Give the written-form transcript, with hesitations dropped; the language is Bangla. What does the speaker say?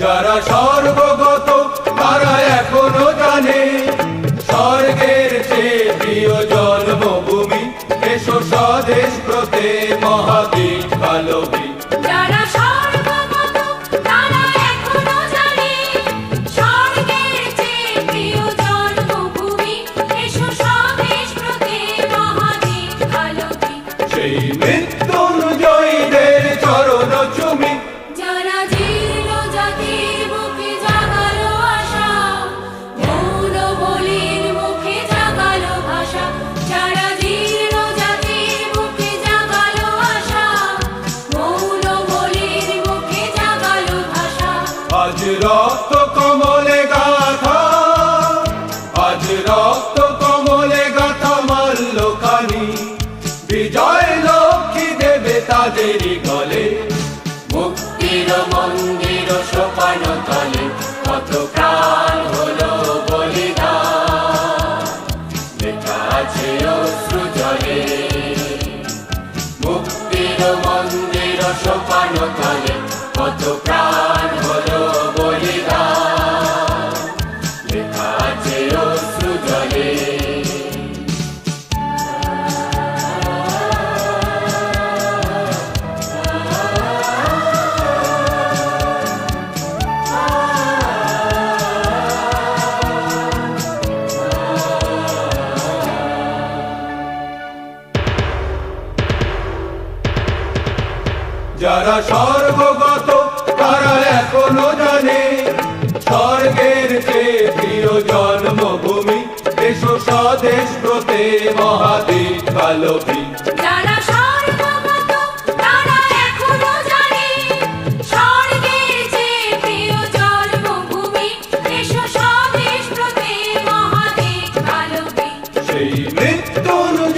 যারা স্বর্গগত তারা এখনো জানে স্বর্গের চেয়ে প্রিয় জন্মভূমি। এসো স্বদেশ ব্রতে মহাবীর কালবি। যারা স্বর্গগত তারা এখনো জানে স্বর্গের চেয়ে প্রিয় জন্মভূমি। এসো স্বদেশ ব্রতে মহাবীর কালবি। সেই মৃত্যুঞ্জয়ীদের চরণ চুমি। যারা জীর্ণ জাতির বুকে জাগালো আশা, মৌন বলির মুখে জাগালো ভাষা। যারা জীর্ণ জাতির বুকে জাগালো আশা, মৌন বলির মুখে জাগালো ভাষা। আজ রক্ত কমলে গাথা, আজ রক্ত কমলে গাথা মাল্যখানি। বিজয় লক্ষ্মী দেবে তাদেরই গলে। মুক্তির মন্দির সোপান তলে কত প্রাণ হলো বলিদান, লেখা আছে অশ্রু জলে। মুক্তির মন্দির সোপান তলে কত প্রাণ হলো বলিদান, লেখা আছে অশ্রু জলে। যারা স্বর্গগত তারা এখনো জানে স্বর্গের চেয়ে প্রিয় জন্মভূমি। এসো স্বদেশ ব্রতে মহাবীর কালবি। যারা স্বর্গগত তারা এখনো জানে স্বর্গের চেয়ে প্রিয় জন্মভূমি। এসো স্বদেশ ব্রতে মহাবীর কালবি। সেই মৃত্যুঞ্জয়ীদের